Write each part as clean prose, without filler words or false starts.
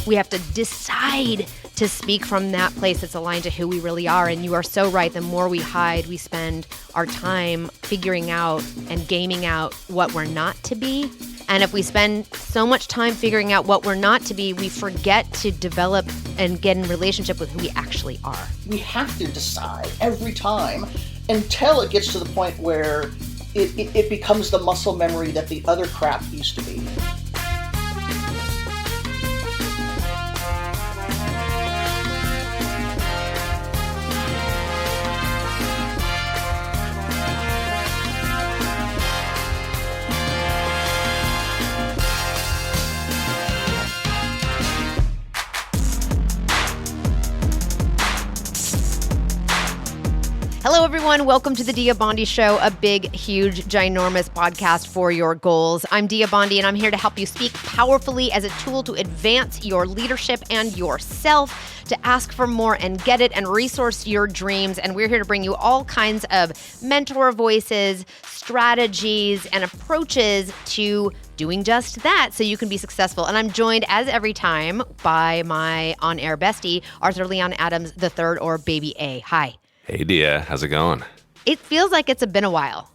We have to decide to speak from that place that's aligned to who we really are. And you are so right. The more we hide, we spend our time figuring out and gaming out what we're not to be. And if we spend so much time figuring out what we're not to be, we forget to develop and get in relationship with who we actually are. We have to decide every time until it gets to the point where it becomes the muscle memory that the other crap used to be. Hello, everyone. Welcome to the Dia Bondi Show, a big, huge, ginormous podcast for your goals. I'm Dia Bondi, and I'm here to help you speak powerfully as a tool to advance your leadership and yourself, to ask for more and get it, and resource your dreams. And we're here to bring you all kinds of mentor voices, strategies, and approaches to doing just that so you can be successful. And I'm joined, as every time, by my on-air bestie, Arthur Leon Adams III, or Baby A. Hi. Hey, Dia. How's it going? It feels like it's been a while.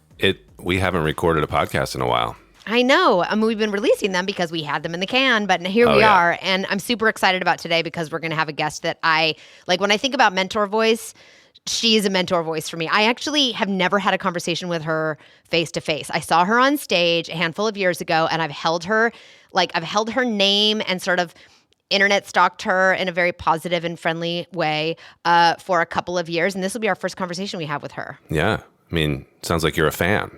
We haven't recorded a podcast in a while. I know. I mean, we've been releasing them because we had them in the can, but here we are. And I'm super excited about today because we're going to have a guest that I, like when I think about mentor voice, she's a mentor voice for me. I actually have never had a conversation with her face to face. I saw her on stage a handful of years ago, and I've held her name and sort of internet stalked her in a very positive and friendly way for a couple of years. And this will be our first conversation we have with her. Yeah. I mean, sounds like you're a fan.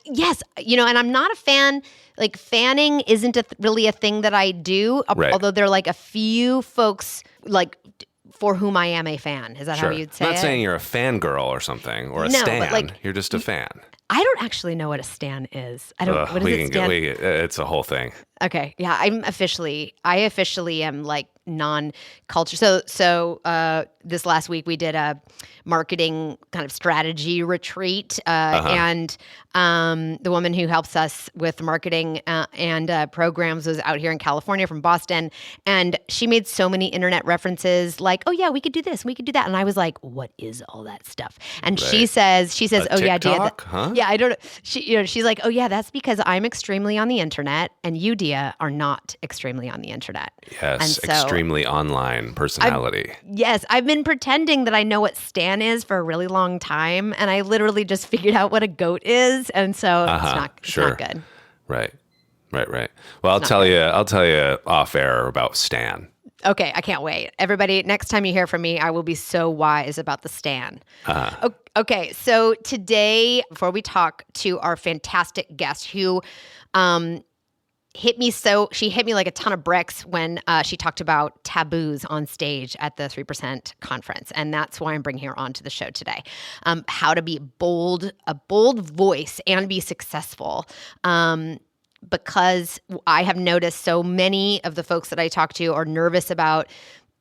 Yes. And I'm not a fan. Like, fanning isn't really a thing that I do, right. Although there are like a few folks like for whom I am a fan. Is that how you'd say it? I'm not saying you're a fangirl or something, or a stan. But you're just a fan. I don't actually know what a stan is. I don't. What is it? Stan? It's a whole thing. Okay. Yeah. I officially am like non-culture. So this last week we did a marketing kind of strategy retreat, and the woman who helps us with marketing and programs was out here in California from Boston, and she made so many internet references like, oh yeah, we could do this, we could do that, and I was like, what is all that stuff? And right. she says, oh yeah, Dia, huh? Yeah, I don't know. She's like, oh yeah, that's because I'm extremely on the internet, and you, Dia, are not extremely on the internet. Yes, so, extremely online personality. I've been pretending that I know what stan is for a really long time, and I literally just figured out what a goat is, and so it's not good. Right. Well, I'll tell you off air about stan. Okay, I can't wait. Everybody, next time you hear from me, I will be so wise about the stan. Okay, so today, before we talk to our fantastic guest who she hit me like a ton of bricks when she talked about taboos on stage at the 3% conference. And that's why I'm bringing her onto the show today. How to be a bold voice and be successful. Because I have noticed so many of the folks that I talk to are nervous about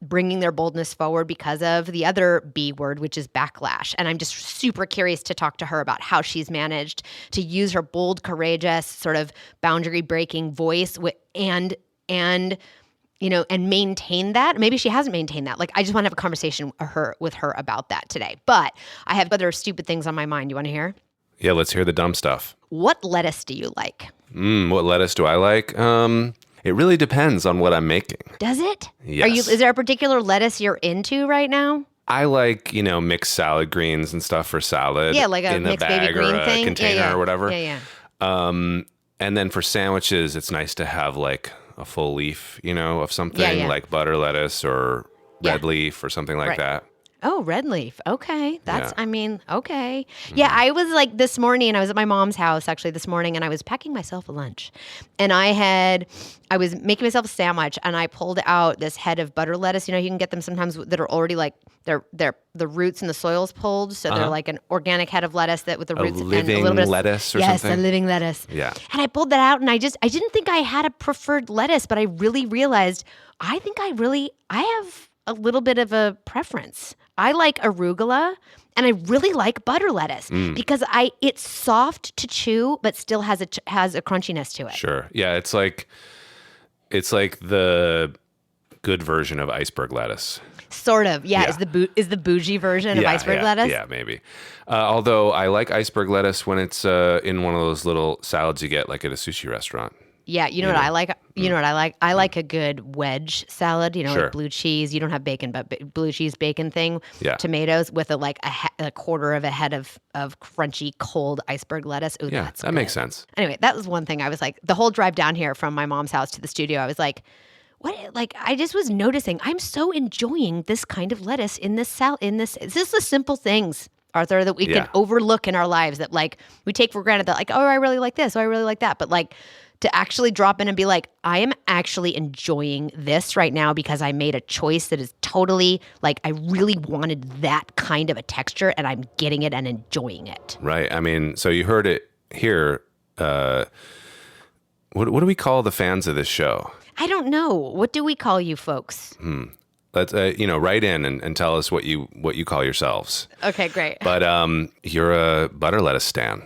bringing their boldness forward because of the other B word, which is backlash. And I'm just super curious to talk to her about how she's managed to use her bold, courageous, sort of boundary-breaking voice and maintain that. Maybe she hasn't maintained that. Like, I just want to have a conversation with her about that today. But I have other stupid things on my mind. You want to hear? Yeah, let's hear the dumb stuff. What lettuce do you like? What lettuce do I like? It really depends on what I'm making. Does it? Yes. Is there a particular lettuce you're into right now? I like, mixed salad greens and stuff for salad. Yeah, like a in the mixed bag baby green or a thing. container or whatever. Yeah. And then for sandwiches, it's nice to have like a full leaf, of something like butter lettuce or red leaf or something like that. Oh, red leaf. Okay. Okay. Mm-hmm. Yeah, I was like this morning, I was at my mom's house actually this morning, and I was packing myself a lunch. And I was making myself a sandwich, and I pulled out this head of butter lettuce. You can get them sometimes that are already like, they're the roots and the soil's pulled. So they're like an organic head of lettuce that with the roots and a little bit of lettuce or something. something? Yes, a living lettuce. Yeah. And I pulled that out, and I didn't think I had a preferred lettuce, but I really realized I have a little bit of a preference. I like arugula, and I really like butter lettuce because it's soft to chew, but still has a crunchiness to it. Sure. Yeah, it's like the good version of iceberg lettuce. Sort of, yeah. Is the bougie version of iceberg lettuce? Yeah, maybe. Although I like iceberg lettuce when it's in one of those little salads you get like at a sushi restaurant. Yeah, you know what I like? You know what I like? I like a good wedge salad, like blue cheese. You don't have bacon, but blue cheese bacon thing. Yeah. Tomatoes with a quarter of a head of crunchy, cold iceberg lettuce. Ooh, yeah, that's that good. makes sense. Anyway, that was one thing I was like, the whole drive down here from my mom's house to the studio, I was like, what? Like, I just was noticing, I'm so enjoying this kind of lettuce in this salad, it's just the simple things, Arthur, that we can overlook in our lives that like we take for granted that like, oh, I really like this. Oh, I really like that. But like, to actually drop in and be like, I am actually enjoying this right now because I made a choice that is totally like, I really wanted that kind of a texture and I'm getting it and enjoying it. Right. I mean, so you heard it here. What do we call the fans of this show? I don't know. What do we call you folks? Let's write in and tell us what you call yourselves. Okay, great. But you're a butter lettuce stan.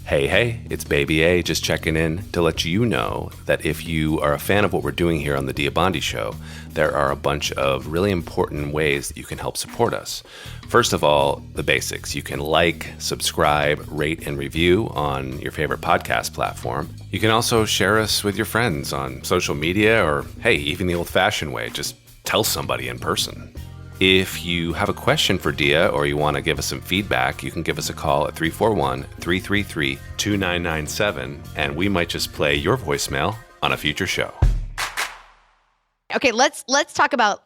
Hey, it's Baby A just checking in to let you know that if you are a fan of what we're doing here on the Dia Bondi Show, there are a bunch of really important ways that you can help support us. First of all, the basics. You can like, subscribe, rate, and review on your favorite podcast platform. You can also share us with your friends on social media or, hey, even the old-fashioned way, just tell somebody in person. If you have a question for Dia or you want to give us some feedback, you can give us a call at 341-333-2997, and we might just play your voicemail on a future show. Okay, let's talk about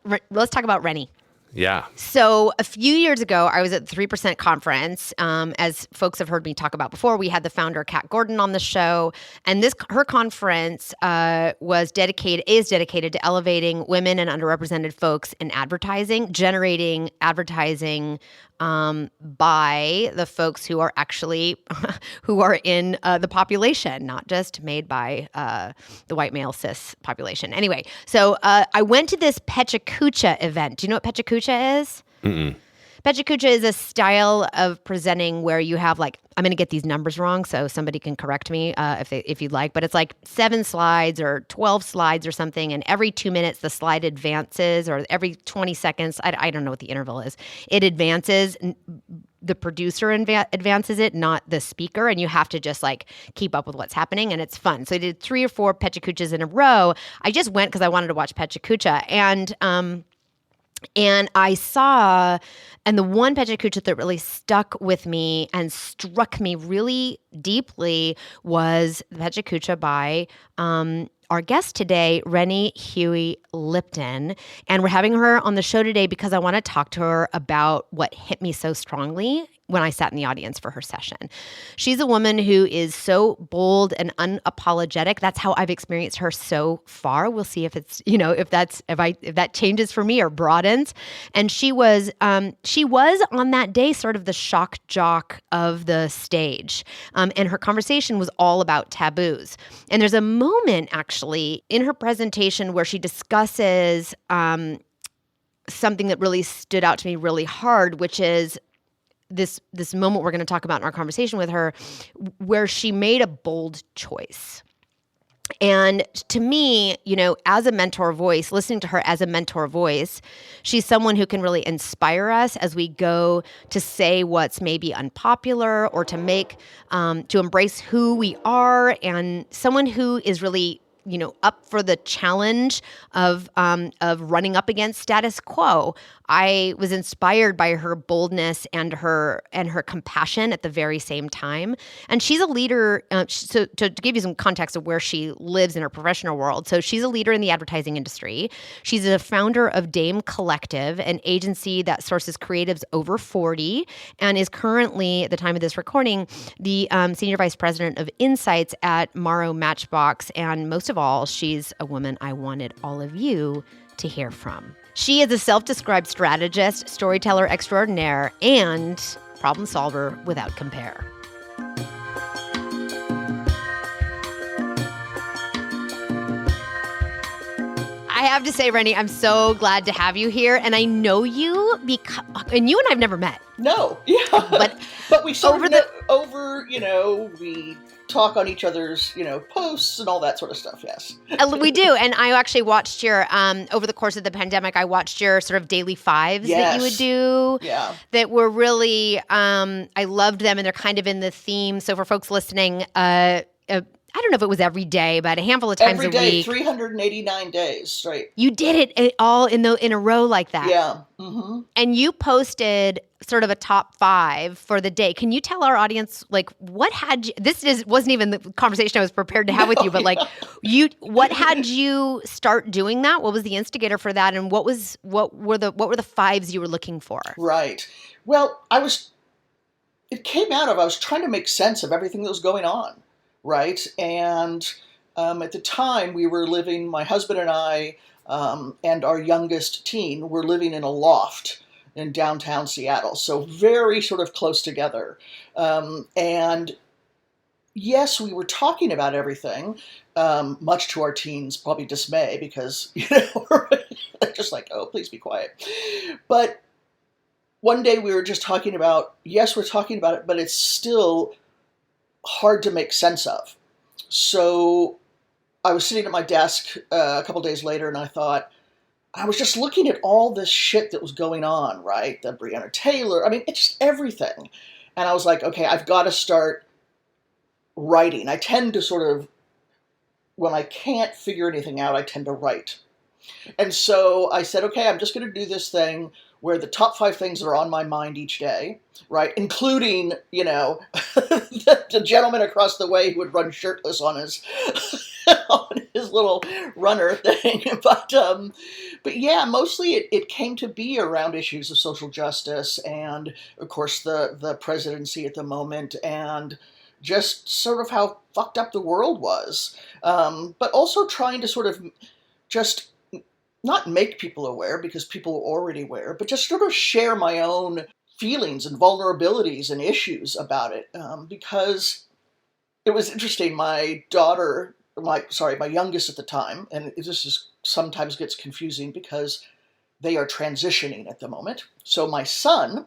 Rene. Yeah. So a few years ago, I was at the 3% conference. As folks have heard me talk about before, we had the founder, Kat Gordon, on the show. And her conference is dedicated to elevating women and underrepresented folks in advertising, generating advertising by the folks who are actually who are in the population, not just made by the white male cis population. Anyway, so I went to this Pechakucha event. Do you know what Pechakucha is? Mm-mm. Pechakucha is a style of presenting where you have like, I'm going to get these numbers wrong, so somebody can correct me if you'd like, but it's like 7 slides or 12 slides or something, and every 2 minutes the slide advances, or every 20 seconds, I don't know what the interval is, it advances. The producer advances it, not the speaker, and you have to just like keep up with what's happening, and it's fun. So I did 3 or 4 Pechakuchas in a row. I just went because I wanted to watch Pechakucha, and I saw, and the one Pechakucha that really stuck with me and struck me really deeply was the Pechakucha by our guest today, Rene Hue Lipton. And we're having her on the show today because I want to talk to her about what hit me so strongly when I sat in the audience for her session. She's a woman who is so bold and unapologetic. That's how I've experienced her so far. We'll see if it's, if that changes for me or broadens. And she was on that day sort of the shock jock of the stage. And her conversation was all about taboos. And there's a moment actually in her presentation where she discusses something that really stood out to me really hard, which is this moment we're going to talk about in our conversation with her, where she made a bold choice. And to me, as a mentor voice, listening to her as a mentor voice, she's someone who can really inspire us as we go to say what's maybe unpopular or to embrace who we are, and someone who is really up for the challenge of running up against status quo. I was inspired by her boldness and her compassion at the very same time. And she's a leader. So to give you some context of where she lives in her professional world, so she's a leader in the advertising industry. She's a founder of Dame Collective, an agency that sources creatives over 40, and is currently, at the time of this recording, the senior vice president of insights at Morrow Matchbox. And most of all, she's a woman I wanted all of you to hear from. She is a self-described strategist, storyteller extraordinaire, and problem solver without compare. I have to say, Rene, I'm so glad to have you here, and I know you and you and I've never met. No, yeah, but we sort of we talk on each other's, posts and all that sort of stuff. Yes. We do. And I actually watched your, over the course of the pandemic, I watched your sort of daily fives that you would do. Yeah. That were really, I loved them, and they're kind of in the theme. So for folks listening, I don't know if it was every day, but a handful of times every day, week. 389 days straight. You did it all in a row like that. Yeah. Mm-hmm. And you posted sort of a top 5 for the day. Can you tell our audience, like, wasn't even the conversation I was prepared to have with you, but like, what had you start doing that? What was the instigator for that? And what were the 5s you were looking for? Right. Well, it came out of, I was trying to make sense of everything that was going on. Right. And at the time we were living, my husband and I and our youngest teen were living in a loft in downtown Seattle. So very sort of close together. And yes, we were talking about everything, much to our teens' probably dismay, because, we're just like, oh, please be quiet. But one day we were just talking about, yes, we're talking about it, but it's still hard to make sense of. So I was sitting at my desk a couple days later, and I was just looking at all this shit that was going on, right? The Breonna Taylor, it's just everything. And I was like, okay, I've got to start writing. I tend to sort of, when I can't figure anything out, I tend to write. And so I said, okay, I'm just going to do this thing where the top 5 things that are on my mind each day, right, including, the gentleman across the way who would run shirtless on his on his little runner thing. But yeah, mostly it came to be around issues of social justice and, of course, the presidency at the moment, and just sort of how fucked up the world was. But also trying to sort of just not make people aware, because people are already aware, but just sort of share my own feelings and vulnerabilities and issues about it. Because it was interesting, my youngest at the time, and sometimes gets confusing because they are transitioning at the moment. So my son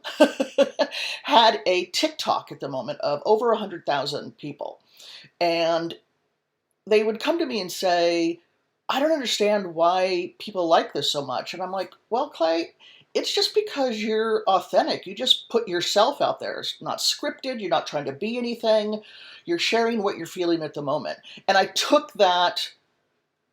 had a TikTok at the moment of over 100,000 people. And they would come to me and say, I don't understand why people like this so much. And I'm like, well, Clay, it's just because you're authentic. You just put yourself out there. It's not scripted. You're not trying to be anything. You're sharing what you're feeling at the moment. And I took that,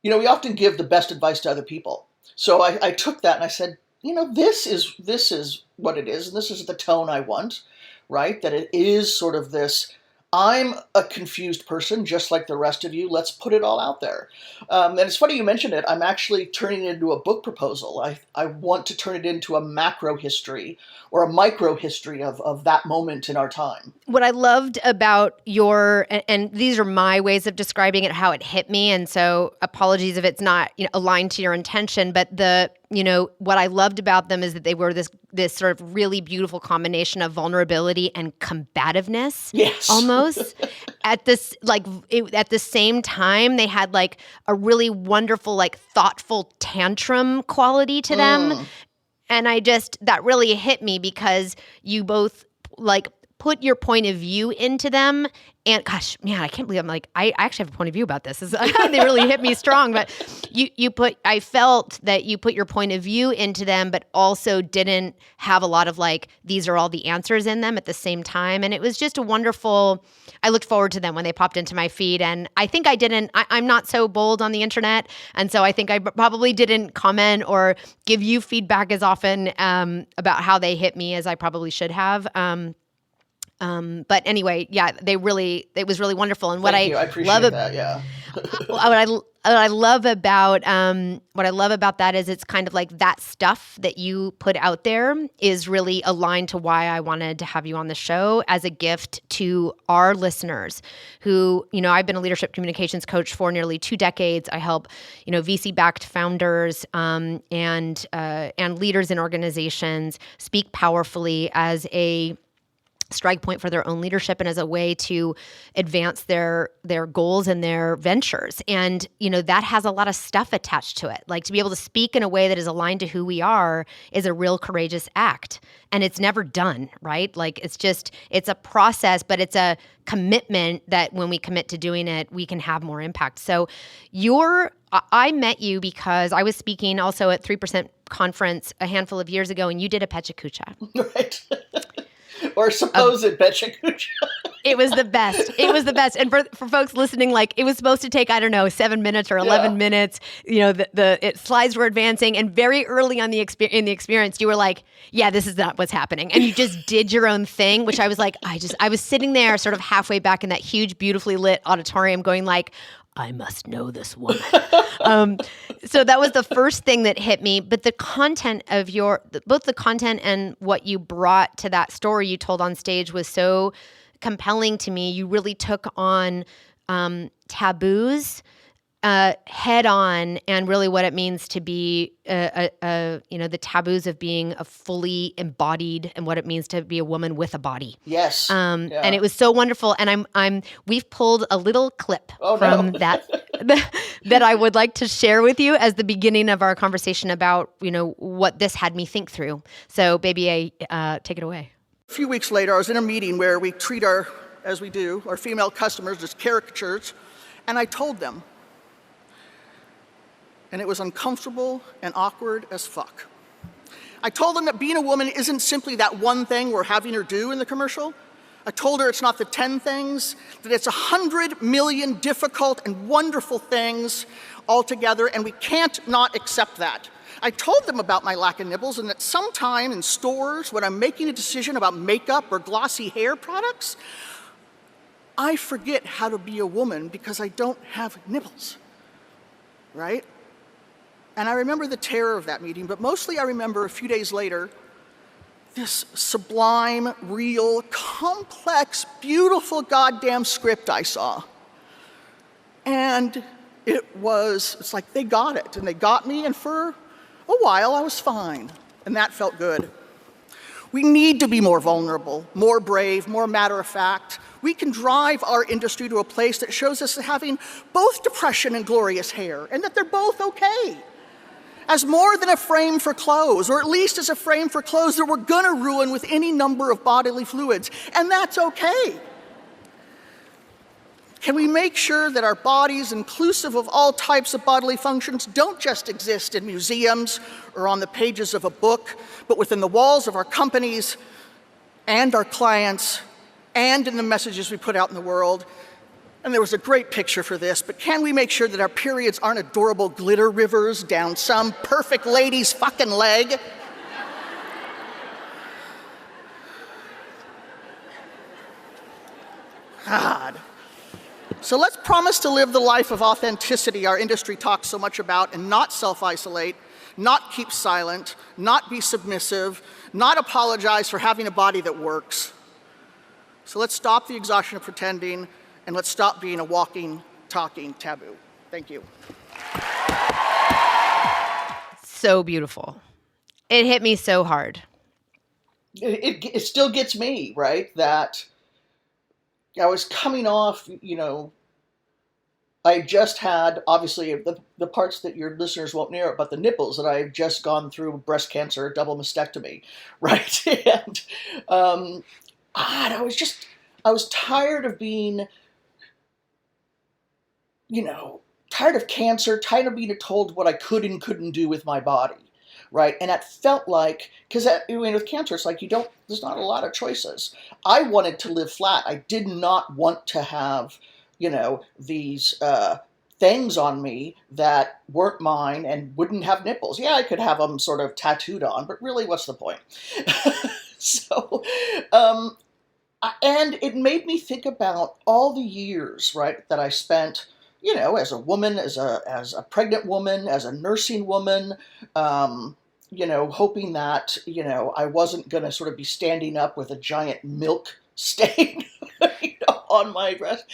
we often give the best advice to other people. So I took that and I said, this is what it is. And this is the tone I want, right? That it is sort of this, I'm a confused person, just like the rest of you. Let's put it all out there. And it's funny you mentioned it. I'm actually turning it into a book proposal. I want to turn it into a macro history or a micro history of that moment in our time. What I loved about and these are my ways of describing it, how it hit me. And so apologies if it's not aligned to your intention, but what I loved about them is that they were this sort of really beautiful combination of vulnerability and combativeness. Yes. Almost. At the same time, they had like a really wonderful, like thoughtful tantrum quality to them. And that really hit me because you both like put your point of view into them. And gosh, man, I can't believe I actually have a point of view about this. They really hit me strong, but I felt that you put your point of view into them, but also didn't have a lot of like, these are all the answers in them at the same time. And it was just I looked forward to them when they popped into my feed. And I think I'm not so bold on the internet. And so I think I probably didn't comment or give you feedback as often about how they hit me as I probably should have. But anyway, yeah, it was really wonderful. And I appreciate that. Yeah. what I love about that is it's kind of like that stuff that you put out there is really aligned to why I wanted to have you on the show as a gift to our listeners who, I've been a leadership communications coach for nearly 2 decades. I help, VC-backed founders and leaders in organizations speak powerfully as a strike point for their own leadership and as a way to advance their goals and their ventures. And, that has a lot of stuff attached to it. Like to be able to speak in a way that is aligned to who we are is a real courageous act. And it's never done, right? Like it's a process, but it's a commitment that when we commit to doing it, we can have more impact. So I met you because I was speaking also at 3% conference a handful of years ago, and you did a pecha kucha. Right. Or supposed pecha kucha. It was the best. It was the best. And for folks listening, like it was supposed to take, 7 minutes or 11 minutes. The slides were advancing, and very early on in the experience, you were like, "Yeah, this is not what's happening," and you just did your own thing. Which I was like, I was sitting there, sort of halfway back in that huge, beautifully lit auditorium, going like, I must know this woman. So that was the first thing that hit me. But the content of both the content and what you brought to that story you told on stage was so compelling to me. You really took on taboos head on, and really what it means to be the taboos of being a fully embodied, and what it means to be a woman with a body. Yes. And it was so wonderful. And we've pulled a little clip from that that I would like to share with you as the beginning of our conversation about what this had me think through. So, Baby A, take it away. A few weeks later, I was in a meeting where we treat our female customers as caricatures, and I told them. And it was uncomfortable and awkward as fuck. I told them that being a woman isn't simply that one thing we're having her do in the commercial. I told her it's not the 10 things, that it's 100 million difficult and wonderful things altogether, and we can't not accept that. I told them about my lack of nipples, and that sometime in stores, when I'm making a decision about makeup or glossy hair products, I forget how to be a woman because I don't have nipples, right? And I remember the terror of that meeting, but mostly I remember a few days later, this sublime, real, complex, beautiful goddamn script I saw. And it's like they got it, and they got me, and for a while I was fine, and that felt good. We need to be more vulnerable, more brave, more matter-of-fact. We can drive our industry to a place that shows us having both depression and glorious hair, and that they're both okay. As more than a frame for clothes, or at least as a frame for clothes that we're gonna ruin with any number of bodily fluids, and that's okay. Can we make sure that our bodies, inclusive of all types of bodily functions, don't just exist in museums or on the pages of a book, but within the walls of our companies and our clients and in the messages we put out in the world? And there was a great picture for this, but can we make sure that our periods aren't adorable glitter rivers down some perfect lady's fucking leg? God. So let's promise to live the life of authenticity our industry talks so much about, and not self-isolate, not keep silent, not be submissive, not apologize for having a body that works. So let's stop the exhaustion of pretending, and let's stop being a walking, talking taboo. Thank you. So beautiful. It hit me so hard. It still gets me, right? That I was coming off, I just had, obviously, the parts that your listeners won't know about the nipples, that I've just gone through breast cancer, double mastectomy, right? And I was tired of being, tired of cancer, tired of being told what I could and couldn't do with my body, right? And it felt like, because with cancer, it's like there's not a lot of choices. I wanted to live flat. I did not want to have, these things on me that weren't mine and wouldn't have nipples. Yeah, I could have them sort of tattooed on, but really, what's the point? So, and it made me think about all the years, right, that I spent, as a woman, as a pregnant woman, as a nursing woman, hoping that, I wasn't going to sort of be standing up with a giant milk stain on my breast.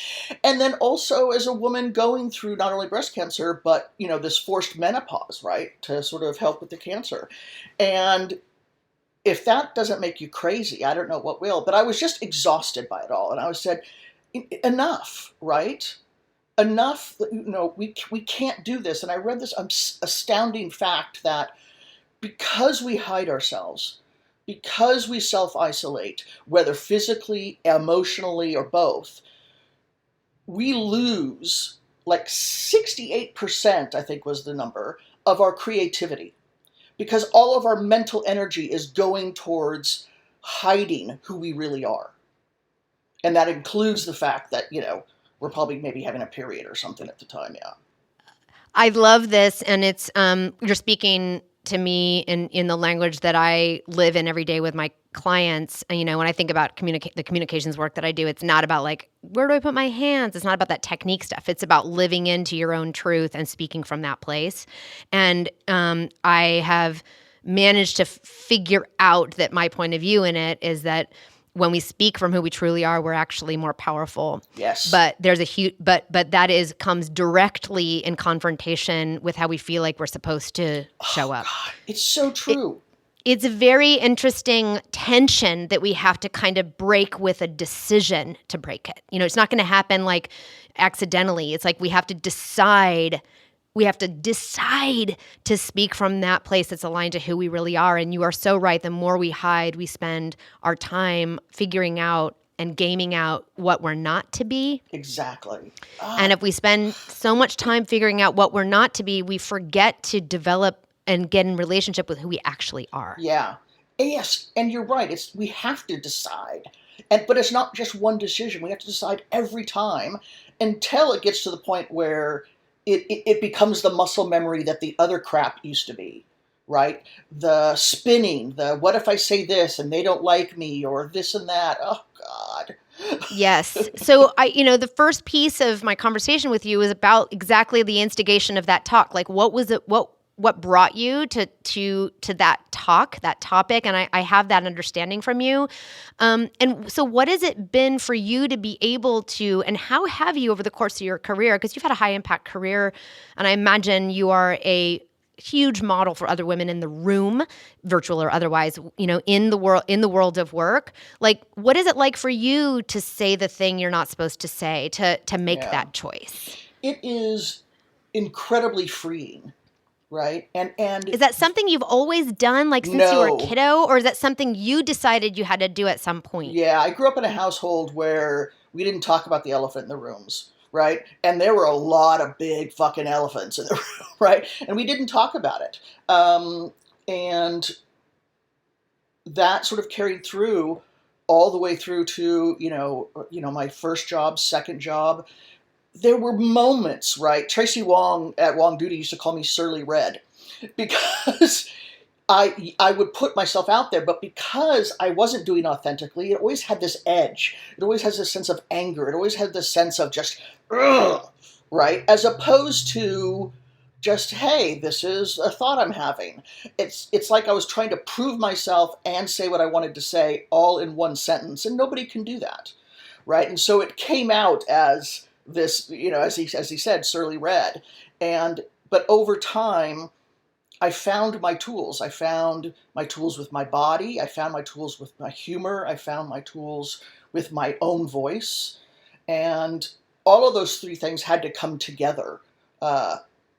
And then also as a woman going through not only breast cancer, but, this forced menopause, right, to sort of help with the cancer. And if that doesn't make you crazy, I don't know what will. But I was just exhausted by it all. And I said, enough, right? Enough, we can't do this. And I read this astounding fact that because we hide ourselves, because we self-isolate, whether physically, emotionally, or both, we lose like 68%, I think was the number, of our creativity. Because all of our mental energy is going towards hiding who we really are. And that includes the fact that, we're probably maybe having a period or something at the time, yeah. I love this, and it's you're speaking to me in the language that I live in every day with my clients. And, when I think about the communications work that I do, it's not about like, where do I put my hands? It's not about that technique stuff. It's about living into your own truth and speaking from that place. And I have managed to figure out that my point of view in it is that when we speak from who we truly are, we're actually more powerful. Yes. But there's a huge, but that comes directly in confrontation with how we feel like we're supposed to show up. God, it's so true. It's a very interesting tension that we have to kind of break with a decision to break it. It's not going to happen like accidentally. It's like we have to decide. We have to decide to speak from that place that's aligned to who we really are. And you are so right. The more we hide, we spend our time figuring out and gaming out what we're not to be. Exactly. And if we spend so much time figuring out what we're not to be, we forget to develop and get in relationship with who we actually are. Yeah. Yes. And you're right. We have to decide. But it's not just one decision. We have to decide every time until it gets to the point where it becomes the muscle memory that the other crap used to be, right? The spinning, the what if I say this and they don't like me, or this and that. Oh, God. Yes. So the first piece of my conversation with you was about exactly the instigation of that talk. Like, what was it? What brought you to that talk, that topic? And I have that understanding from you. And so what has it been for you to be able to, and how have you over the course of your career, because you've had a high impact career, and I imagine you are a huge model for other women in the room, virtual or otherwise, in the world of work. Like, what is it like for you to say the thing you're not supposed to say, to make that choice? It is incredibly freeing. Right. And is that something you've always done, like since you were a kiddo, or is that something you decided you had to do at some point? Yeah, I grew up in a household where we didn't talk about the elephant in the rooms, right? And there were a lot of big fucking elephants in the room, right? And we didn't talk about it. And that sort of carried through all the way through to, my first job, second job. There were moments, right? Tracy Wong at Wong Duty used to call me Surly Red because I would put myself out there, but because I wasn't doing authentically, it always had this edge. It always has this sense of anger. It always had this sense of just, ugh, right? As opposed to just, hey, this is a thought I'm having. It's like I was trying to prove myself and say what I wanted to say all in one sentence, and nobody can do that, right? And so it came out as this, as he said, Surly Red. But over time, I found my tools. I found my tools with my body. I found my tools with my humor. I found my tools with my own voice. And all of those three things had to come together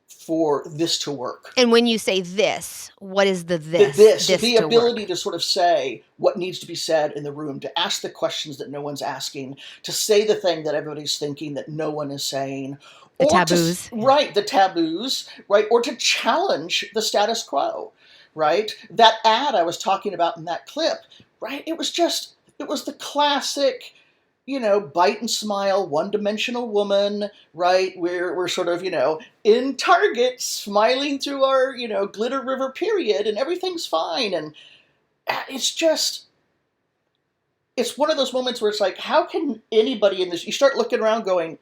for this to work. And when you say this, what is the this? The ability to sort of say what needs to be said in the room, to ask the questions that no one's asking, to say the thing that everybody's thinking that no one is saying. The taboos. The taboos, right? Or to challenge the status quo, right? That ad I was talking about in that clip, right? It was the classic, bite and smile, one-dimensional woman, right? We're sort of, in Target, smiling through our, glitter river period, and everything's fine. And it's one of those moments where it's like, how can anybody in this, you start looking around going,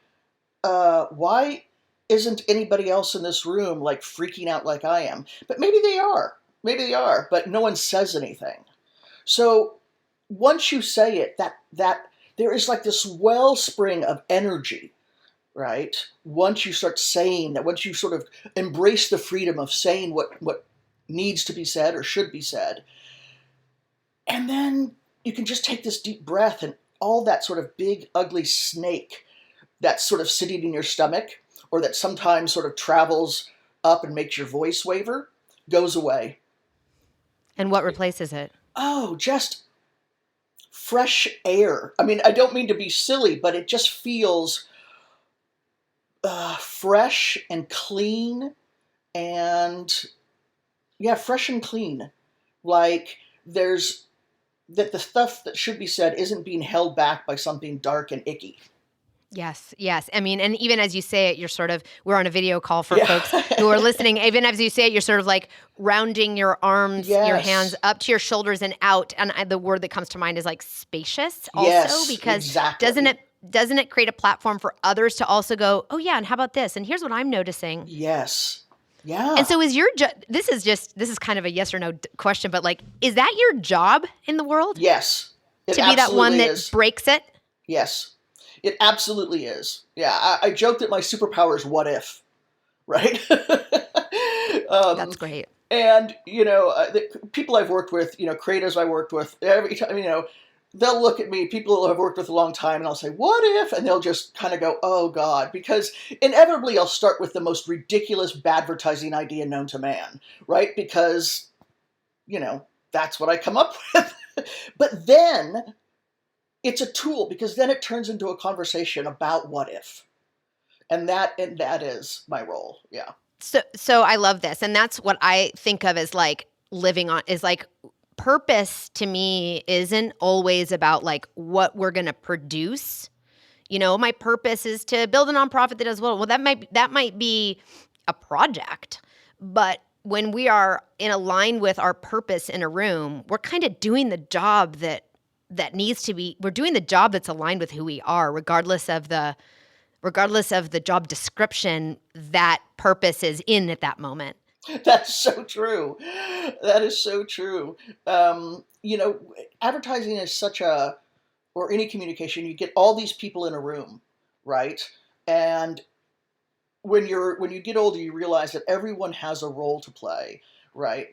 why isn't anybody else in this room like freaking out like I am? But maybe they are, but no one says anything. So once you say it, that there is like this wellspring of energy, right? Once you start saying that, once you sort of embrace the freedom of saying what needs to be said or should be said, And then you can just take this deep breath, and all that sort of big, ugly snake that's sort of sitting in your stomach, or that sometimes sort of travels up and makes your voice waver, goes away. And what replaces it? Oh, just fresh air. I mean, I don't mean to be silly, but it just feels fresh and clean, and fresh and clean. Like there's that the stuff that should be said isn't being held back by something dark and icky. Yes, yes. I mean, and even as you say it, you're sort of, we're on a video call for folks who are listening. Even as you say it, you're sort of like rounding your arms, your hands up to your shoulders and out. And the word that comes to mind is like spacious also, because doesn't it create a platform for others to also go, oh yeah, and how about this? And here's what I'm noticing. Yes. Yeah. And so this is kind of a yes or no question, but like, is that your job in the world? Yes. To be that one that breaks it? Yes. It absolutely is. Yeah, I joke that my superpower is what if, right? That's great. And, the people I've worked with, creators I worked with, every time, they'll look at me, people I've worked with a long time, and I'll say, what if? And they'll just kind of go, oh, God. Because inevitably I'll start with the most ridiculous advertising idea known to man, right? Because, that's what I come up with. But then it's a tool, because then it turns into a conversation about what if. And that is my role. Yeah. So I love this. And that's what I think of as like living on, is like purpose to me isn't always about like what we're going to produce. My purpose is to build a nonprofit that does well. Well, that might be a project, but when we are in line with our purpose in a room, we're kind of doing the job that needs to be, we're doing the job that's aligned with who we are, regardless of the job description that purpose is in at that moment. That's so true. That is so true. Advertising is or any communication, you get all these people in a room, right? And when you get older, you realize that everyone has a role to play, right?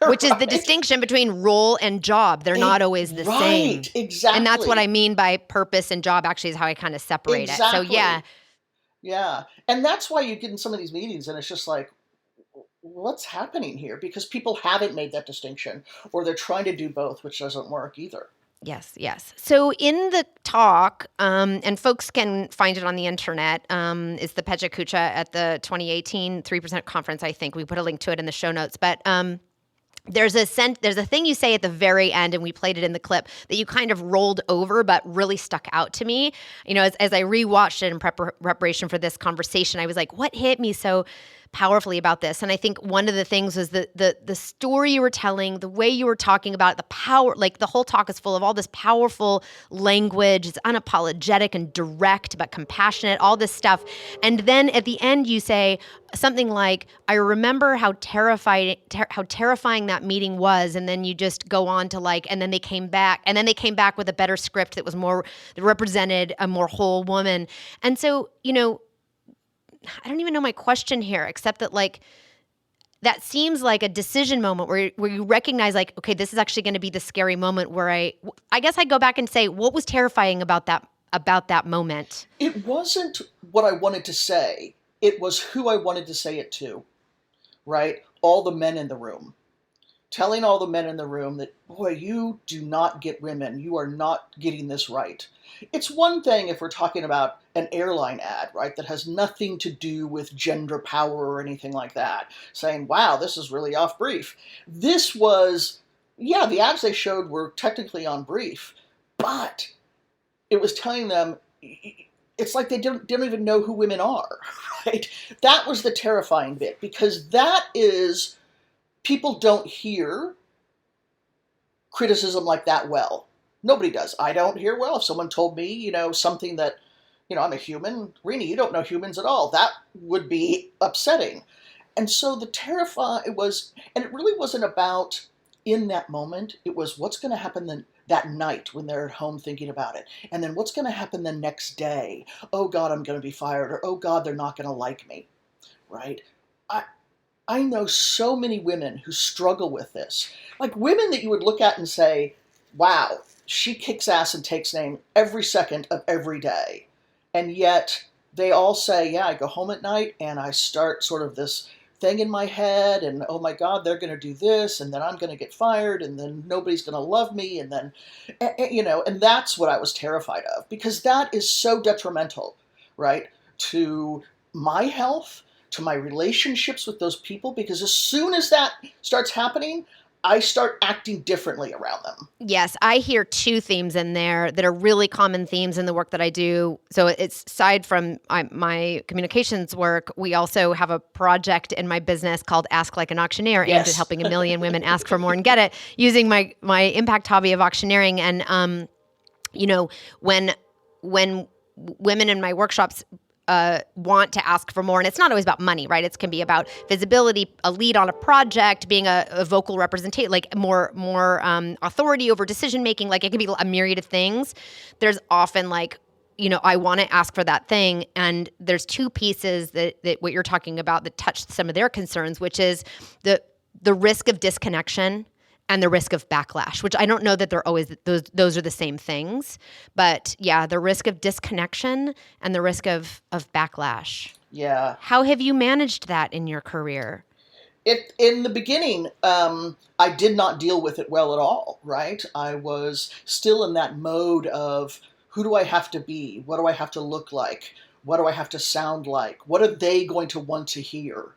Which is the distinction between role and job. They're not always the same. Right, exactly. And that's what I mean by purpose and job, actually, is how I kind of separate it. So, yeah. Yeah. And that's why you get in some of these meetings and it's just like, what's happening here? Because people haven't made that distinction, or they're trying to do both, which doesn't work either. Yes, yes. So in the talk, and folks can find it on the internet, is the Pecha Kucha at the 2018 3% conference, I think. We put a link to it in the show notes. But there's a thing you say at the very end, and we played it in the clip, that you kind of rolled over but really stuck out to me. As I rewatched it in preparation for this conversation, I was like, what hit me so powerfully about this? And I think one of the things was the story you were telling, the way you were talking about it, the power, like the whole talk is full of all this powerful language. It's unapologetic and direct, but compassionate, all this stuff. And then at the end you say something like, I remember how terrifying that meeting was. And then you just go on to and then they came back with a better script that represented a more whole woman. And so, I don't even know my question here, except that that seems like a decision moment where you recognize okay, this is actually going to be the scary moment where I guess I go back and say, what was terrifying about that moment? It wasn't what I wanted to say. It was who I wanted to say it to, right? All the men in the room. Telling all the men in the room that, boy, you do not get women. You are not getting this right. It's one thing if we're talking about an airline ad, right, that has nothing to do with gender power or anything like that, saying, wow, this is really off brief. This was, the ads they showed were technically on brief, but it was telling them, it's like they don't even know who women are, right? That was the terrifying bit, because that is, people don't hear criticism like that well. Nobody does. I don't hear well. If someone told me, something that, I'm a human. Rene, you don't know humans at all. That would be upsetting. And so it was, and it really wasn't about in that moment. It was what's going to happen that night when they're at home thinking about it. And then what's going to happen the next day? Oh God, I'm going to be fired. Or, oh God, they're not going to like me. Right? I know so many women who struggle with this. Like women that you would look at and say, wow, she kicks ass and takes name every second of every day. And yet they all say, yeah, I go home at night and I start sort of this thing in my head and, oh my God, they're going to do this and then I'm going to get fired and then nobody's going to love me. And then, and that's what I was terrified of, because that is so detrimental, right, to my health, to my relationships with those people, because as soon as that starts happening, I start acting differently around them. Yes, I hear two themes in there that are really common themes in the work that I do. So it's aside from my communications work, we also have a project in my business called Ask Like an Auctioneer, aimed at helping 1 million women ask for more and get it, using my impact hobby of auctioneering. And when women in my workshops want to ask for more. And it's not always about money, right? It can be about visibility, a lead on a project, being a vocal representative, like more authority over decision-making. Like it can be a myriad of things. There's often like, I want to ask for that thing. And there's two pieces that what you're talking about that touch some of their concerns, which is the risk of disconnection and the risk of backlash, which I don't know that they're always, those are the same things. But yeah, the risk of disconnection and the risk of backlash. Yeah. How have you managed that in your career? In the beginning, I did not deal with it well at all, right? I was still in that mode of, who do I have to be? What do I have to look like? What do I have to sound like? What are they going to want to hear?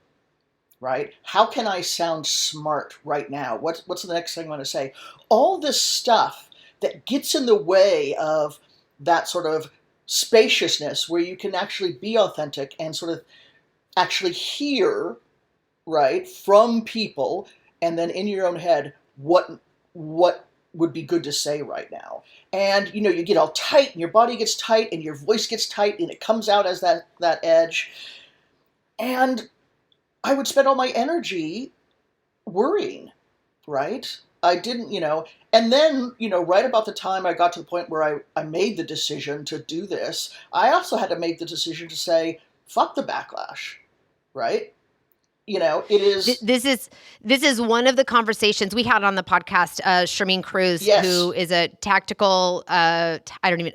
Right? How can I sound smart right now? What's the next thing I'm going to say? All this stuff that gets in the way of that sort of spaciousness where you can actually be authentic and sort of actually hear, right, from people, and then in your own head, what would be good to say right now. And, you get all tight and your body gets tight and your voice gets tight and it comes out as that edge. And I would spend all my energy worrying, right? I didn't, and then, right about the time I got to the point where I made the decision to do this, I also had to make the decision to say, fuck the backlash, right? It is. This is one of the conversations we had on the podcast. Shermeen Cruz, yes. who is a tactical, tactical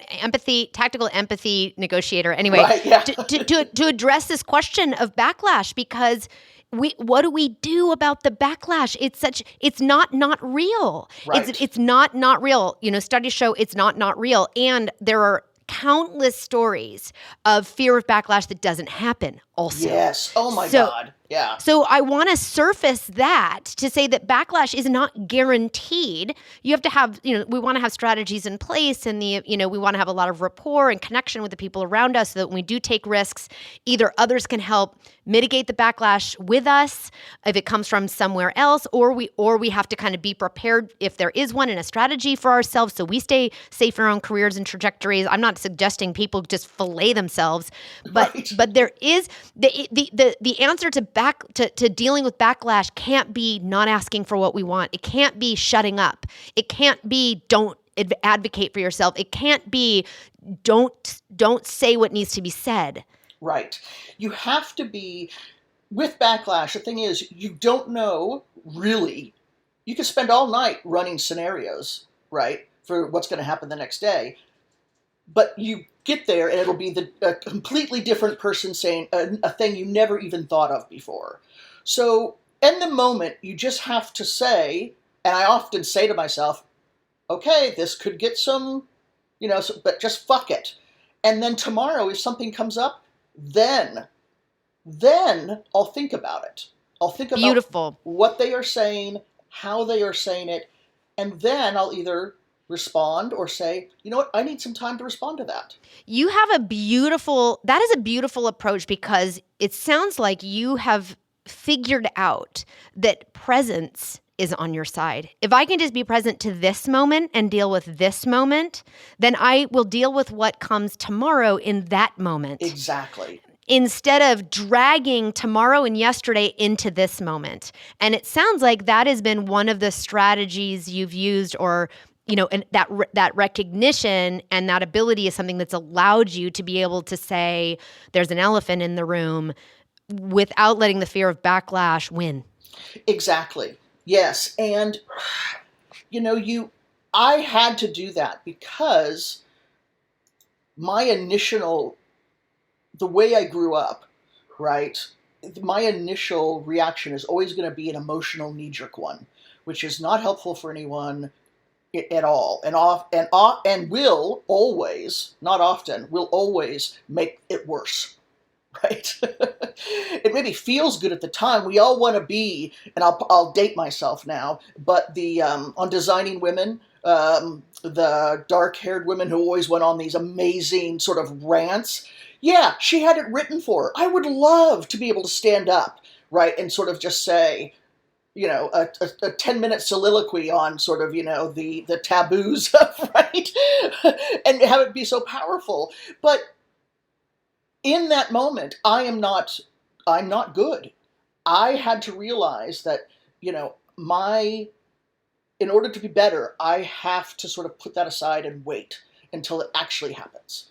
empathy negotiator. Anyway, right, yeah. to address this question of backlash, because what do we do about the backlash? It's not real. Right. It's not real. Studies show it's not real, and there are countless stories of fear of backlash that doesn't happen also. Yes. Oh my God. Yeah. So I want to surface that to say that backlash is not guaranteed. You have to have, we want to have strategies in place, and we want to have a lot of rapport and connection with the people around us so that when we do take risks, either others can help mitigate the backlash with us if it comes from somewhere else, or we have to kind of be prepared if there is one, in a strategy for ourselves so we stay safe in our own careers and trajectories. I'm not suggesting people just fillet themselves, but right. but there is the answer to dealing with backlash can't be not asking for what we want. It can't be shutting up. It can't be don't advocate for yourself. It can't be don't say what needs to be said. Right. You have to be, with backlash, the thing is, you don't know, really. You can spend all night running scenarios, right, for what's going to happen the next day. But you get there, and it'll be a completely different person saying a thing you never even thought of before. So, in the moment, you just have to say, and I often say to myself, okay, this could get some, but just fuck it. And then tomorrow, if something comes up, then I'll think about it. I'll think about Beautiful. What they are saying, how they are saying it, and then I'll either respond or say, you know what, I need some time to respond to that. You have that is a beautiful approach, because it sounds like you have figured out that presence is on your side. If I can just be present to this moment and deal with this moment, then I will deal with what comes tomorrow in that moment. Exactly. Instead of dragging tomorrow and yesterday into this moment. And it sounds like that has been one of the strategies you've used, or and that recognition and that ability is something that's allowed you to be able to say, there's an elephant in the room. without letting the fear of backlash win. Exactly. Yes. And, I had to do that because the way I grew up, right? My initial reaction is always going to be an emotional knee-jerk one, which is not helpful for anyone at all, and will always, not often, will always make it worse. Right? It maybe feels good at the time. We all want to be, and I'll date myself now, but on Designing Women, the dark-haired women who always went on these amazing sort of rants. Yeah, she had it written for her. I would love to be able to stand up, right, and sort of just say, a 10-minute soliloquy on sort of, the taboos, right? And have it be so powerful. But in that moment, I'm not good. I had to realize that, in order to be better, I have to sort of put that aside and wait until it actually happens.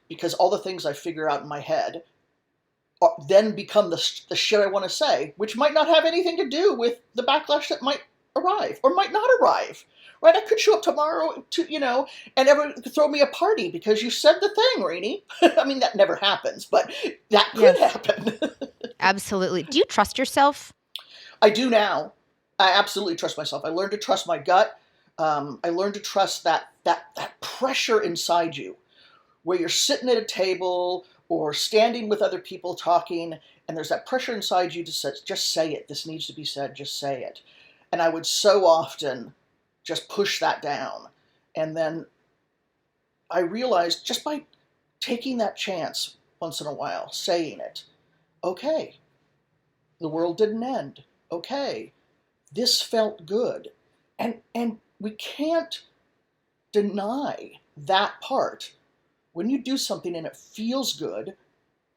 Because all the things I figure out in my head then become the shit I want to say, which might not have anything to do with the backlash that might arrive or might not arrive. Right? I could show up tomorrow and everyone could throw me a party because you said the thing, Rene. I mean, that never happens, but that could happen. Absolutely. Do you trust yourself? I do now. I absolutely trust myself. I learned to trust my gut. I learned to trust that pressure inside you, where you're sitting at a table or standing with other people talking, and there's that pressure inside you to say, just say it. This needs to be said. Just say it. And I would so often just push that down. And then I realized just by taking that chance once in a while, saying it, okay, the world didn't end. Okay, this felt good. And we can't deny that part. When you do something and it feels good,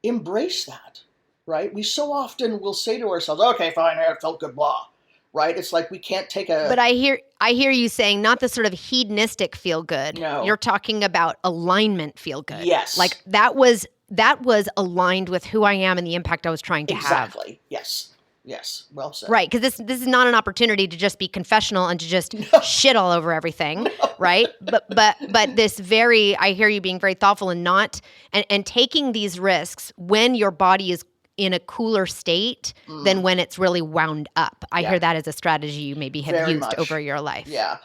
embrace that, right? We so often will say to ourselves, okay, fine, it felt good, blah. Right? It's like we can't take a... But I hear you saying not the sort of hedonistic feel good. No. You're talking about alignment feel good. Yes. Like that was aligned with who I am and the impact I was trying to have. Exactly. Yes. Well said. Right. Because this is not an opportunity to just be confessional and to just shit all over everything. No. Right. But I hear you being very thoughtful and taking these risks when your body is in a cooler state than when it's really wound up. I hear that as a strategy you maybe have Very used much. over your life. Yeah.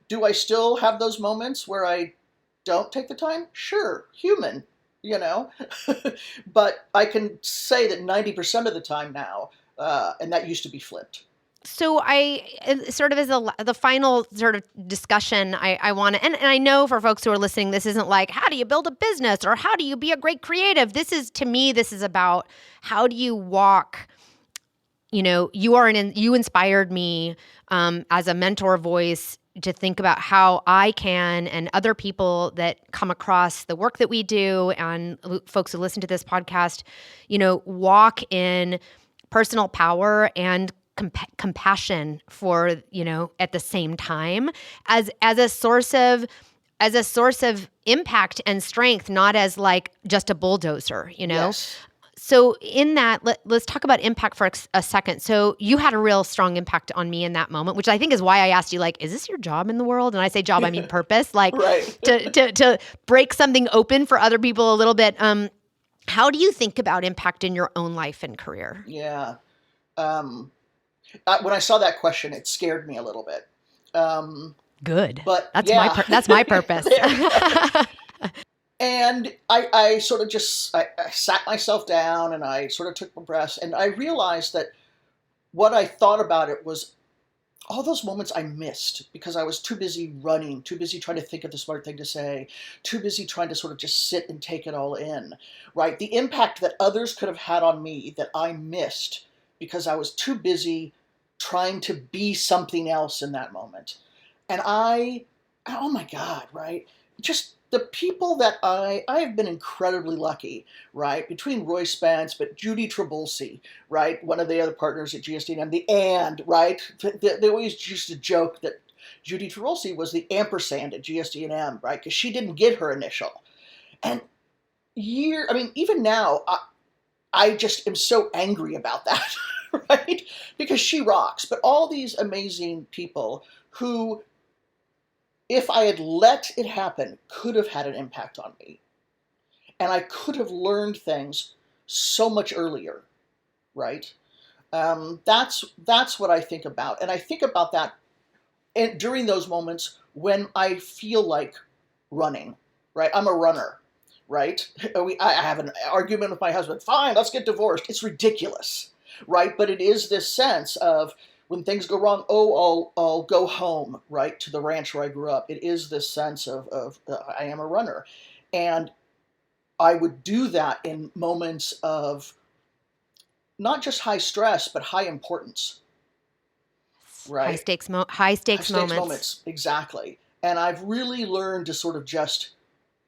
Do I still have those moments where I don't take the time? Sure. Human, but I can say that 90% of the time now, and that used to be flipped. So I sort of as the final sort of discussion, I want to, and I know for folks who are listening, this isn't like, how do you build a business or how do you be a great creative? This is about how do you walk, you inspired me as a mentor voice to think about how I can and other people that come across the work that we do and folks who listen to this podcast, walk in personal power and compassion for, at the same time as a source of impact and strength, not as like just a bulldozer, Yes. So in that, let's talk about impact for a second. So you had a real strong impact on me in that moment, which I think is why I asked you, like, is this your job in the world? And I say job, I mean purpose, like right. to break something open for other people a little bit. How do you think about impact in your own life and career? Yeah. When I saw that question, it scared me a little bit. Good. But that's my purpose. And I sort of just, I sat myself down and I sort of took my breaths and I realized that what I thought about it was all those moments I missed because I was too busy running, too busy trying to think of the smart thing to say, too busy trying to sort of just sit and take it all in, right? The impact that others could have had on me that I missed because I was too busy trying to be something else in that moment. And oh my God, right? Just the people that I have been incredibly lucky, right? Between Roy Spence, but Judy Trabulsi, right? One of the other partners at GSD&M, right? They always used to joke that Judy Trabulsi was the ampersand at GSD&M, right? Because she didn't get her initial. And even now, I just am so angry about that, right? Because she rocks. But all these amazing people who, if I had let it happen, could have had an impact on me. And I could have learned things so much earlier, right? That's what I think about. And I think about that during those moments when I feel like running, right? I'm a runner, right? I have an argument with my husband. Fine, let's get divorced. It's ridiculous, right? But it is this sense of when things go wrong, I'll go home, right, to the ranch where I grew up. It is this sense of I am a runner. And I would do that in moments of not just high stress, but high importance, right? High stakes moments. Exactly. And I've really learned to sort of just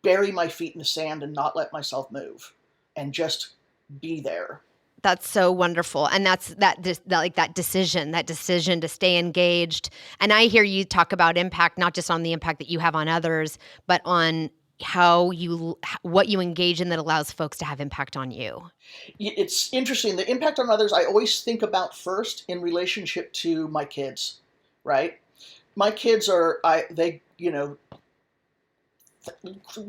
bury my feet in the sand and not let myself move and just be there. That's so wonderful. And that's that decision to stay engaged. And I hear you talk about impact, not just on the impact that you have on others, but on what you engage in that allows folks to have impact on you. It's interesting. The impact on others, I always think about first in relationship to my kids, right? My kids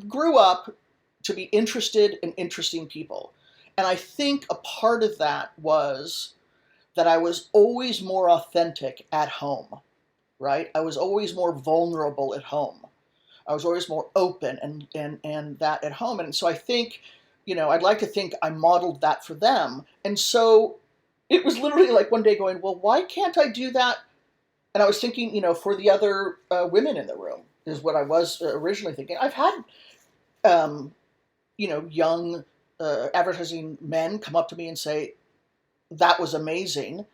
grew up to be interested in interesting people. And I think a part of that was that I was always more authentic at home, right? I was always more vulnerable at home. I was always more open and that at home. And so I think, I'd like to think I modeled that for them. And so it was literally like one day going, well, why can't I do that? And I was thinking, for the other women in the room is what I was originally thinking. I've had, young advertising men come up to me and say, that was amazing,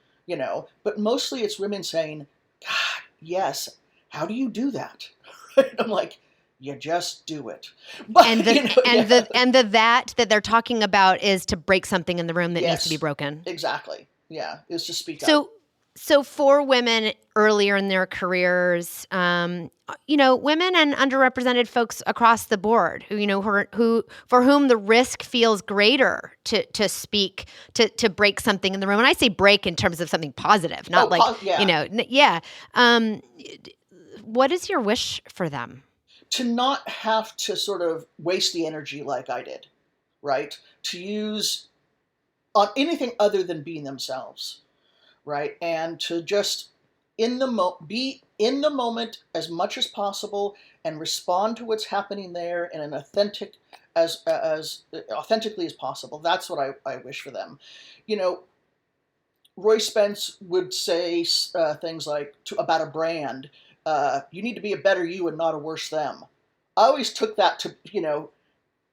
but mostly it's women saying, God, yes, how do you do that? I'm like, you just do it. But, that they're talking about is to break something in the room that needs to be broken. Exactly. Yeah. Is to speak up. So for women earlier in their careers, women and underrepresented folks across the board, who for whom the risk feels greater to speak, to break something in the room. And I say break in terms of something positive, not what is your wish for them? To not have to sort of waste the energy like I did, right? To use on anything other than being themselves, right? And to just be in the moment as much as possible and respond to what's happening there in an as authentically as possible. That's what I wish for them. Roy Spence would say things like about a brand. You need to be a better you and not a worse them. I always took that to,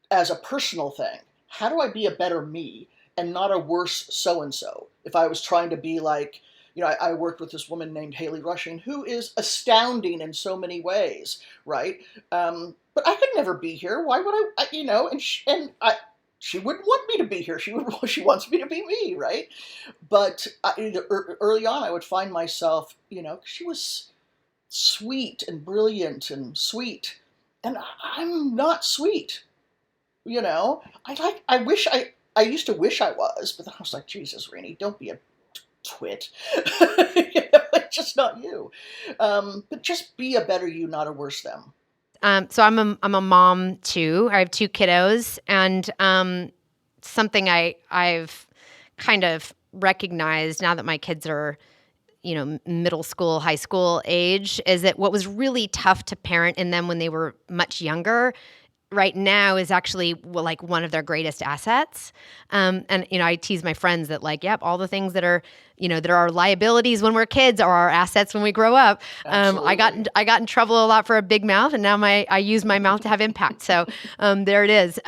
as a personal thing. How do I be a better me and not a worse so-and-so? If I was trying to be like, I worked with this woman named Haley Rushing, who is astounding in so many ways, right? But I could never be here. Why would I, she wouldn't want me to be here. She wants me to be me, right? But early on, I would find myself, she was sweet and brilliant and sweet, and I'm not sweet. I used to wish I was, but then I was like, Jesus, Rene, don't be a twit. It's just not you. But just be a better you, not a worse them. So I'm a mom too. I have two kiddos, and something I've kind of recognized now that my kids are middle school, high school age, is that what was really tough to parent in them when they were much younger right now is actually like one of their greatest assets. And I tease my friends that all the things that are, that are our liabilities when we're kids are our assets when we grow up. I got in trouble a lot for a big mouth, and now I use my mouth to have impact. So there it is.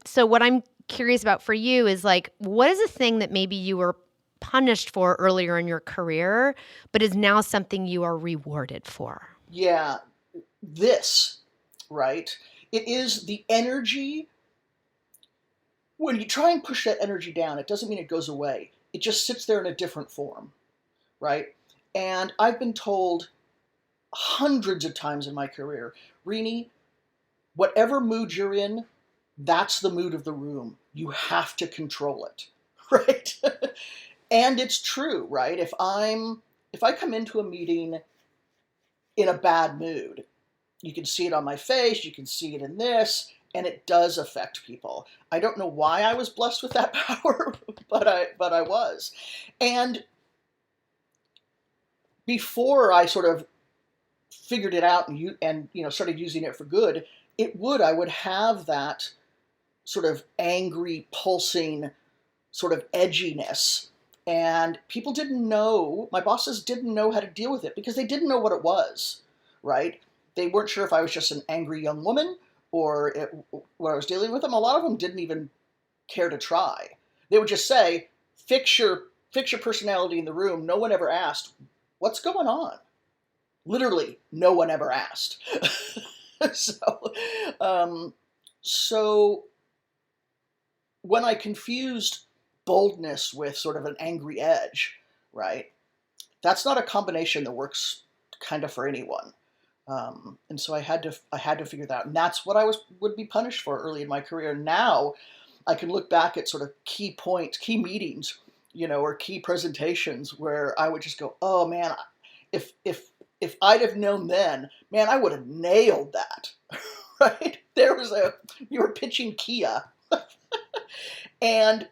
So what I'm curious about for you is what is a thing that maybe you were punished for earlier in your career, but is now something you are rewarded for? Yeah, right? It is the energy. When you try and push that energy down, it doesn't mean it goes away. It just sits there in a different form, right? And I've been told hundreds of times in my career, Rene, whatever mood you're in, that's the mood of the room. You have to control it, right? And it's true, right? If I come into a meeting in a bad mood, you can see it on my face, you can see it in this, and it does affect people. I don't know why I was blessed with that power, but I was. And before I sort of figured it out and started using it for good, I would have that sort of angry, pulsing sort of edginess. And people didn't know, my bosses didn't know how to deal with it because they didn't know what it was, right? They weren't sure if I was just an angry young woman or what I was dealing with them. A lot of them didn't even care to try. They would just say, fix your personality in the room. No one ever asked, what's going on? Literally, no one ever asked. So when I confused boldness with sort of an angry edge, right? That's not a combination that works kind of for anyone. And so I had to figure that out. And that's what I would be punished for early in my career. Now I can look back at sort of key points, key meetings, or key presentations where I would just go, oh man, if I'd have known then, man, I would have nailed that, right? We were pitching Kia and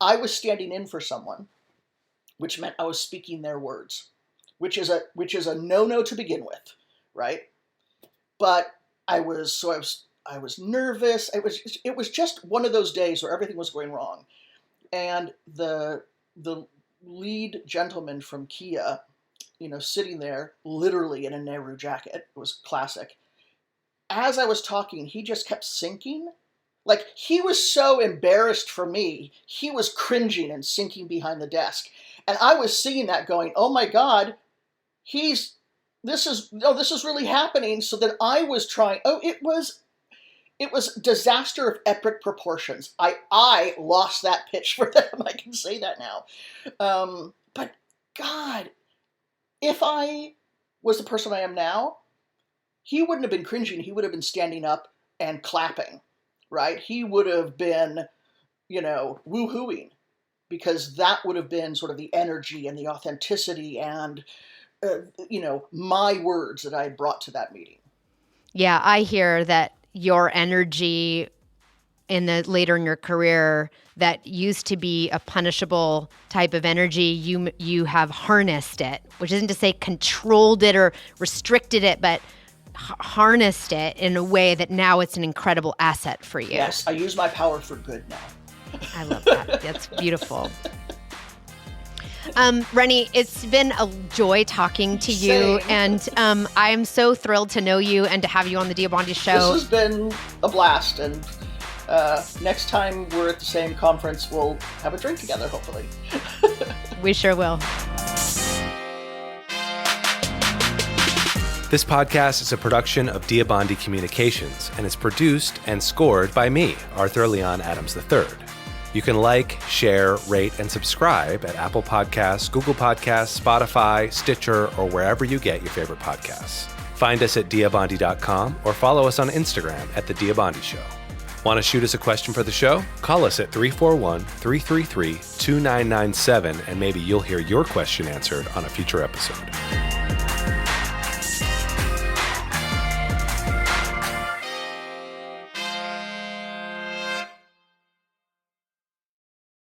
I was standing in for someone, which meant I was speaking their words, which is a no-no to begin with, right? But I was nervous. It was just one of those days where everything was going wrong. And the lead gentleman from Kia, sitting there literally in a Nehru jacket, it was classic. As I was talking, he just kept sinking. Like, he was so embarrassed for me, he was cringing and sinking behind the desk. And I was seeing that going, oh my God, this is really happening. So then I was trying, it was disaster of epic proportions. I lost that pitch for them. I can say that now. But God, if I was the person I am now, he wouldn't have been cringing. He would have been standing up and clapping, right? He would have been, woo-hooing, because that would have been sort of the energy and the authenticity and, my words that I had brought to that meeting. Yeah, I hear that your energy later in your career that used to be a punishable type of energy, you have harnessed it, which isn't to say controlled it or restricted it, but harnessed it in a way that now it's an incredible asset for you. Yes, I use my power for good now. I love that. That's beautiful. Rene, it's been a joy talking to you. Same. And I'm so thrilled to know you and to have you on the Dia Bondi Show. This has been a blast, and next time we're at the same conference, we'll have a drink together, hopefully. We sure will. This podcast is a production of Dia Bondi Communications and is produced and scored by me, Arthur Leon Adams III. You can like, share, rate, and subscribe at Apple Podcasts, Google Podcasts, Spotify, Stitcher, or wherever you get your favorite podcasts. Find us at diabondi.com or follow us on Instagram at The Dia Bondi Show. Want to shoot us a question for the show? Call us at 341-333-2997 and maybe you'll hear your question answered on a future episode.